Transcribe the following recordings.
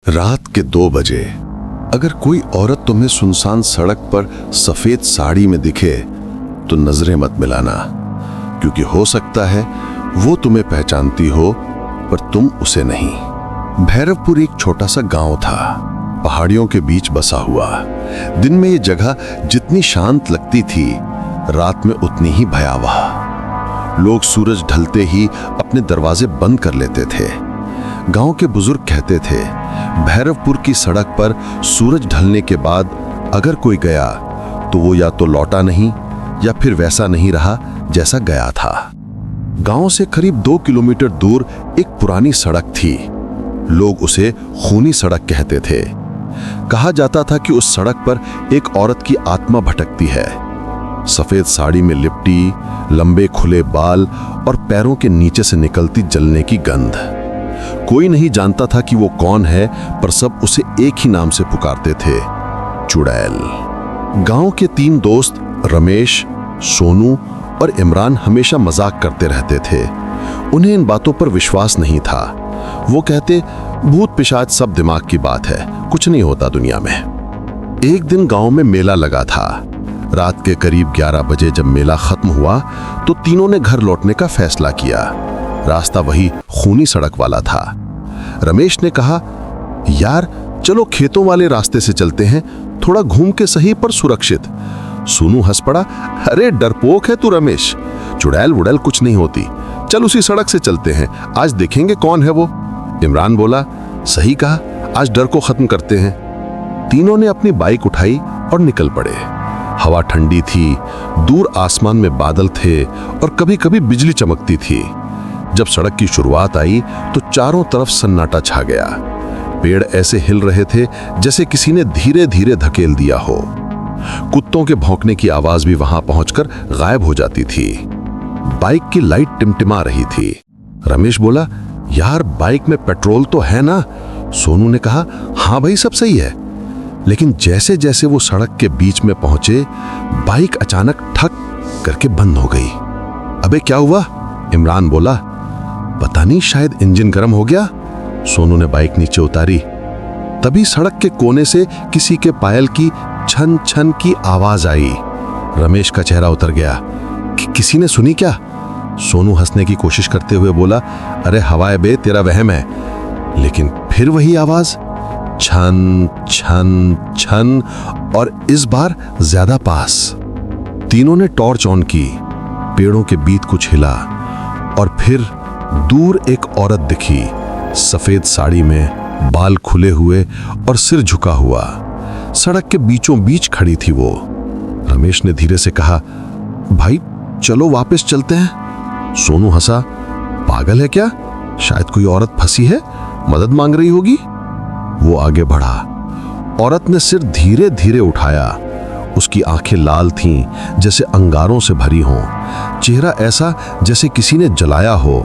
रात के 2 बजे अगर कोई औरत तुम्हें सुनसान सड़क पर सफेद साड़ी में दिखे तो नजरें मत मिलाना, क्योंकि हो सकता है वो तुम्हें पहचानती हो पर तुम उसे नहीं। भैरवपुर एक छोटा सा गांव था, पहाड़ियों के बीच बसा हुआ। दिन में ये जगह जितनी शांत लगती थी, रात में उतनी ही भयावह। लोग सूरज ढलते ही अपने दरवाजे बंद कर लेते थे। गांव के बुजुर्ग कहते थे, भैरवपुर की सड़क पर सूरज ढलने के बाद अगर कोई गया तो वो या तो लौटा नहीं या फिर वैसा नहीं रहा जैसा गया था। गांव से करीब 2 किलोमीटर दूर एक पुरानी सड़क थी। लोग उसे खूनी सड़क कहते थे। कहा जाता था कि उस सड़क पर एक औरत की आत्मा भटकती है, सफेद साड़ी में लिपटी, लंबे खुले बाल और पैरों के नीचे से निकलती जलने की गंध। कोई नहीं जानता था कि वो कौन है, पर सब उसे एक ही नाम से पुकारते थे, चुड़ैल। गांव के 3 दोस्त रमेश, सोनू और इमरान हमेशा मजाक करते रहते थे। उन्हें इन बातों पर विश्वास नहीं था। वो कहते, भूत पिशाच सब दिमाग की बात है, कुछ नहीं होता दुनिया में। एक दिन गांव में मेला लगा था। रात के करीब 11 बजे जब मेला खत्म हुआ तो तीनों ने घर लौटने का फैसला किया। रास्ता वही खूनी सड़क वाला था। रमेश ने कहा, यार चलो खेतों वाले रास्ते से चलते हैं, थोड़ा घूम के सही पर सुरक्षित। सोनू हंस पड़ा, अरे डरपोक है तू रमेश, चुड़ैल वुड़ैल कुछ नहीं होती, चल उसी सड़क से चलते हैं, आज देखेंगे कौन है वो। इमरान बोला, सही कहा, आज डर को खत्म करते हैं। तीनों ने अपनी बाइक उठाई और निकल पड़े। हवा ठंडी थी, दूर आसमान में बादल थे और कभी कभी बिजली चमकती थी। जब सड़क की शुरुआत आई तो चारों तरफ सन्नाटा छा गया। पेड़ ऐसे हिल रहे थे जैसे किसी ने धीरे धीरे धकेल दिया हो। कुत्तों के भौंकने की आवाज भी वहां पहुंचकर गायब हो जाती थी। बाइक की लाइट टिमटिमा रही थी। रमेश बोला, यार बाइक में पेट्रोल तो है ना? सोनू ने कहा, हाँ भाई सब सही है। लेकिन जैसे जैसे वो सड़क के बीच में पहुंचे, बाइक अचानक ठक करके बंद हो गई। अबे क्या हुआ? इमरान बोला, पता नहीं, शायद इंजन गर्म हो गया। सोनू ने बाइक नीचे उतारी। तभी सड़क के कोने से किसी के पायल की छन छन की आवाज आई। रमेश का चेहरा उतर गया। किसी ने सुनी क्या? सोनू हंसने की कोशिश करते हुए बोला, अरे हवाए बे, तेरा वहम है। लेकिन फिर वही आवाज, छन छन छन, और इस बार ज्यादा पास। तीनों ने टॉर्च ऑन की। पेड़ों के बीच कुछ हिला और फिर दूर एक औरत दिखी, सफेद साड़ी में, बाल खुले हुए और सिर झुका हुआ। सड़क के बीचों बीच खड़ी थी वो। रमेश ने धीरे से कहा, भाई चलो वापस चलते हैं। सोनू हंसा, पागल है क्या? शायद कोई औरत फंसी है, मदद मांग रही होगी। वो आगे बढ़ा। औरत ने सिर धीरे धीरे उठाया। उसकी आंखें लाल थीं, जैसे अंगारों से भरी हों। चेहरा ऐसा जैसे किसी ने जलाया हो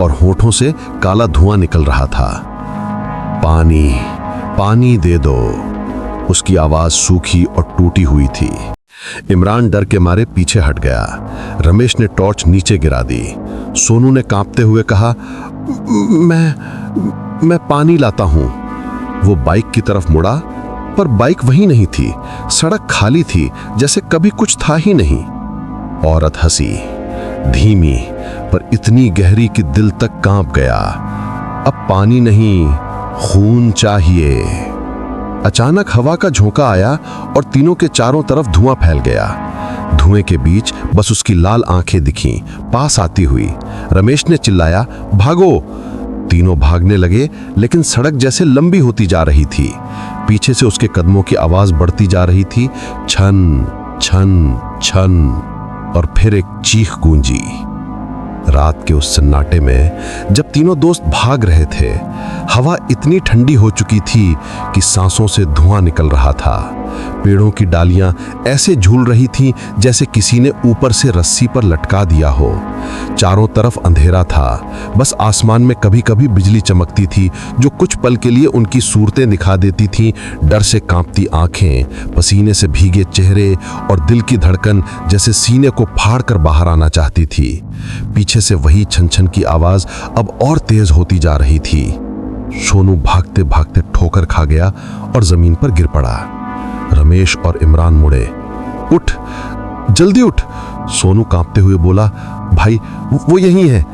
और होठों से काला धुआं निकल रहा था। पानी, पानी दे दो। उसकी आवाज सूखी और टूटी हुई थी। इमरान डर के मारे पीछे हट गया। रमेश ने टॉर्च नीचे गिरा दी। सोनू ने कांपते हुए कहा, मैं पानी लाता हूं। वो बाइक की तरफ मुड़ा, पर बाइक वहीं नहीं थी। सड़क खाली थी, जैसे कभी कुछ था ही नहीं। औरत हंसी, धीमी पर इतनी गहरी कि दिल तक कांप गया। अब पानी नहीं, खून चाहिए। अचानक हवा का झोंका आया और तीनों के चारों तरफ धुआं फैल गया। धुएं के बीच बस उसकी लाल आंखें दिखीं, पास आती हुई। रमेश ने चिल्लाया, भागो। तीनों भागने लगे, लेकिन सड़क जैसे लंबी होती जा रही थी। पीछे से उसके कदमों की आवाज बढ़ती जा रही थी, छन छन छन, और फिर एक चीख गूंजी। रात के उस सन्नाटे में जब तीनों दोस्त भाग रहे थे, हवा इतनी ठंडी हो चुकी थी कि सांसों से धुआं निकल रहा था। पेड़ों की डालियां ऐसे झूल रही थीं जैसे किसी ने ऊपर से रस्सी पर लटका दिया हो। चारों तरफ अंधेरा था, बस आसमान में कभी कभी बिजली चमकती थी, जो कुछ पल के लिए उनकी सूरतें दिखा देती थीं। डर से कांपती आंखें, पसीने से भीगे चेहरे और दिल की धड़कन जैसे सीने को फाड़ कर बाहर आना चाहती थी। पीछे से वही छन छन की आवाज अब और तेज होती जा रही थी। सोनू भागते भागते ठोकर खा गया और जमीन पर गिर पड़ा। रमेश और इमरान मुड़े। उठ, जल्दी उठ, सोनू कांपते हुए बोला। भाई वो यहीं है।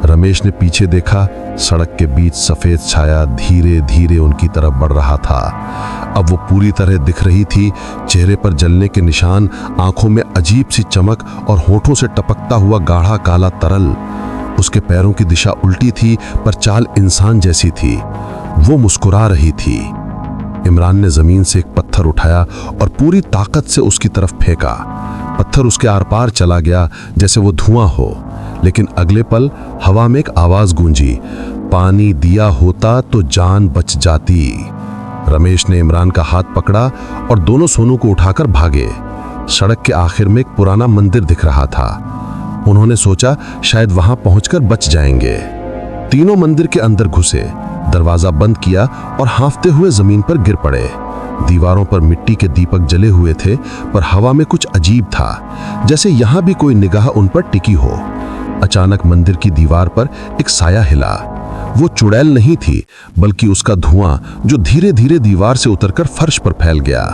रमेश ने पीछे देखा, सड़क के बीच सफेद छाया धीरे धीरे उनकी तरफ बढ़ रहा था। अब वो पूरी तरह दिख रही थी, चेहरे पर जलने के निशान, आंखों में अजीब सी चमक और होठों से टपकता हुआ गाढ़ा काला तरल। उसके पैरों की दिशा उल्टी थी पर चाल इंसान जैसी थी। वो मुस्कुरा रही थी। इमरान ने जमीन से एक पत्थर उठाया और पूरी ताकत से उसकी तरफ फेंका। पत्थर उसके आर पार चला गया जैसे वो धुआं हो, लेकिन अगले पल हवा में एक आवाज गूंजी, पानी दिया होता तो जान बच जाती। रमेश ने इमरान का हाथ पकड़ा और दोनों सोनू को उठाकर भागे। सड़क के आखिर में एक पुराना मंदिर दिख रहा था। उन्होंने सोचा शायद वहां पहुंचकर बच जाएंगे। तीनों मंदिर के अंदर घुसे, दरवाजा बंद किया और हांफते हुए जमीन पर गिर पड़े। दीवारों पर मिट्टी के दीपक जले हुए थे, पर हवा में कुछ अजीब था, जैसे यहां भी कोई निगाह उन पर टिकी हो। अचानक मंदिर की दीवार पर एक साया हिला। वो चुड़ैल नहीं थी, बल्कि उसका धुआं, जो धीरे धीरे दीवार से उतरकर फर्श पर फैल गया।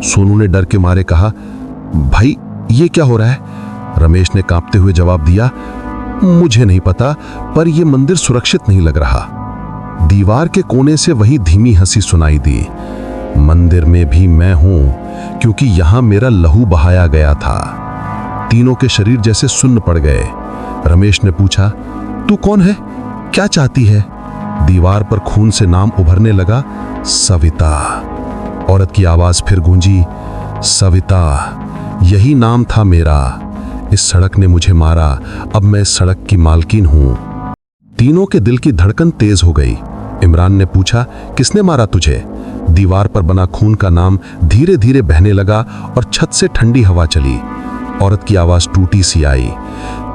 सोनू ने डर के मारे कहा, भाई ये क्या हो रहा है? रमेश ने कांपते हुए जवाब दिया, मुझे नहीं पता, पर यह मंदिर सुरक्षित नहीं लग रहा। दीवार के कोने से वही धीमी हंसी सुनाई दी। मंदिर में भी मैं हूं, क्योंकि यहां मेरा लहू बहाया गया था। तीनों के शरीर जैसे सुन्न पड़ गए। रमेश ने पूछा, तू कौन है? क्या चाहती है? दीवार पर खून से नाम उभरने लगा, सविता। औरत की आवाज फिर गूंजी, सविता, यही नाम था मेरा। इस सड़क ने मुझे मारा, अब मैं इस सड़क की मालकिन हूं। तीनों के दिल की धड़कन तेज हो गई। इमरान ने पूछा, किसने मारा तुझे? दीवार पर बना खून का नाम धीरे धीरे बहने लगा और छत से ठंडी हवा चली। औरत की आवाज टूटी सी आई,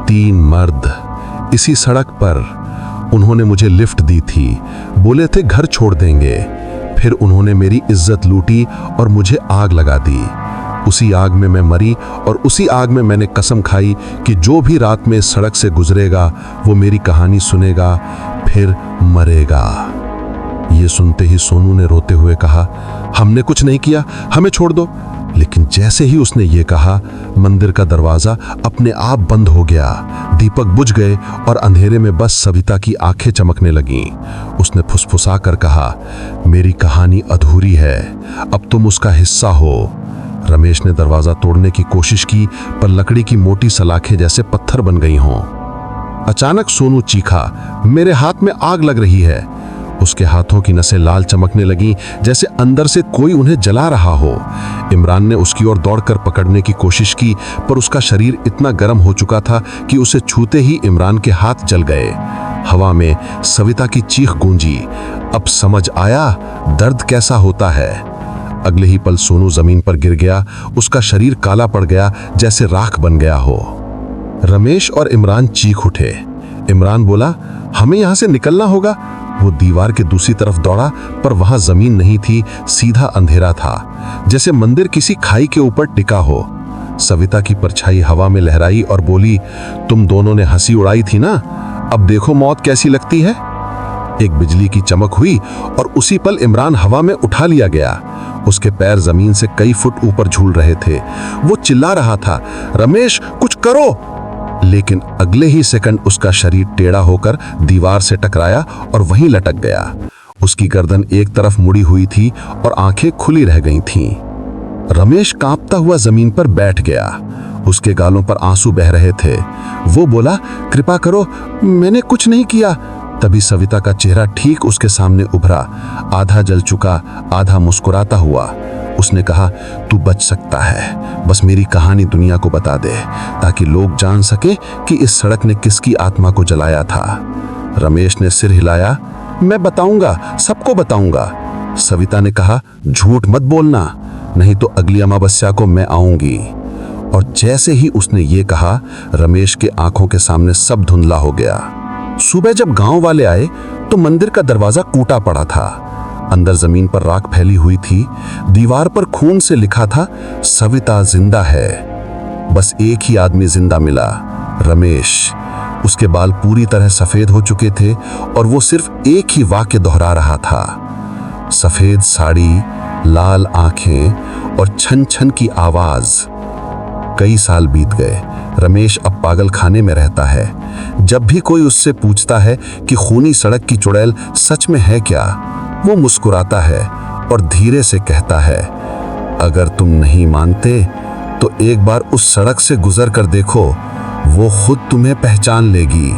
3 मर्द इसी सड़क पर। उन्होंने मुझे लिफ्ट दी थी, बोले थे घर छोड़ देंगे। फिर उन्होंने मेरी इज्जत लूटी और मुझे आग लगा दी। उसी आग में मैं मरी और उसी आग में मैंने कसम खाई कि जो भी रात में इस सड़क से गुजरेगा वो मेरी कहानी सुनेगा, फिर मरेगा। ये सुनते ही सोनू ने रोते हुए कहा, हमने कुछ नहीं किया, हमें छोड़ दो। लेकिन जैसे ही उसने ये कहा, मंदिर का दरवाजा अपने आप बंद हो गया। दीपक बुझ गए और अंधेरे में बस सविता की आंखें चमकने लगीं। उसने फुसफुसा कर कहा, मेरी कहानी अधूरी है, अब तुम उसका हिस्सा हो। रमेश ने दरवाजा तोड़ने की कोशिश की, पर लकड़ी की मोटी सलाखें जैसे पत्थर बन गई हों। अचानक सोनू चीखा, मेरे हाथ में आग लग रही है। उसके हाथों की नसें लाल चमकने लगीं, जैसे अंदर से कोई उन्हें जला रहा हो। इमरान ने उसकी ओर दौड़कर पकड़ने की कोशिश की, पर उसका शरीर इतना गर्म हो चुका था कि उसे छूते ही इमरान के हाथ जल गए। हवा में सविता की चीख गूंजी, अब समझ आया दर्द कैसा होता है। अगले ही पल सोनू जमीन पर गिर गया। उसका शरीर काला पड़ गया, जैसे राख बन गया हो। रमेश और इमरान चीख उठे। इमरान बोला, हमें यहां से निकलना होगा। वो दीवार के दूसरी तरफ दौड़ा, पर वहां जमीन नहीं थी, सीधा अंधेरा था, जैसे मंदिर किसी खाई के ऊपर टिका हो। सविता की परछाई हवा में लहराई और बोली, तुम दोनों ने हंसी उड़ाई थी ना, अब देखो मौत कैसी लगती है। एक बिजली की चमक हुई और उसी पल इमरान हवा में उठा लिया गया। उसके पैर जमीन से कई फुट ऊपर झूल रहे थे। वो चिल्ला रहा था, रमेश कुछ करो। लेकिन अगले ही सेकंड उसका शरीर टेढ़ा होकर दीवार से टकराया और वहीं लटक गया। उसकी गर्दन एक तरफ मुड़ी हुई थी और आंखें खुली रह गई थीं। रमेश कांपता हुआ जमीन पर बैठ गया। उसके गालों पर आंसू बह रहे थे। वो बोला, कृपा करो, मैंने कुछ नहीं किया। तभी सविता का चेहरा ठीक उसके सामने उभरा, आधा जल चुका, आधा मुस्कुराता हुआ। उसने कहा, तू बच सकता है, बस मेरी कहानी दुनिया को बता दे, ताकि लोग जान सके कि इस सड़क ने किसकी आत्मा को जलाया था। रमेश ने सिर हिलाया, मैं बताऊंगा, सबको बताऊंगा। सविता ने कहा, झूठ मत बोलना, नहीं तो अगली अमावस्या को मैं आऊंगी। और जैसे ही उसने ये कहा, रमेश के आंखों के सामने सब धुंधला हो गया। सुबह जब गांव वाले आए तो मंदिर का दरवाजा टूटा पड़ा था। अंदर जमीन पर राख फैली हुई थी। दीवार पर खून से लिखा था, सविता जिंदा है। बस एक ही आदमी जिंदा मिला, रमेश। उसके बाल पूरी तरह सफेद हो चुके थे और वो सिर्फ एक ही वाक्य दोहरा रहा था, सफेद साड़ी, लाल आंखें और छन छन की आवाज। कई साल बीत गए। रमेश अब पागल खाने में रहता है। जब भी कोई उससे पूछता है कि खूनी सड़क की चुड़ैल सच में है क्या, वो मुस्कुराता है और धीरे से कहता है, अगर तुम नहीं मानते तो एक बार उस सड़क से गुजर कर देखो, वो खुद तुम्हें पहचान लेगी।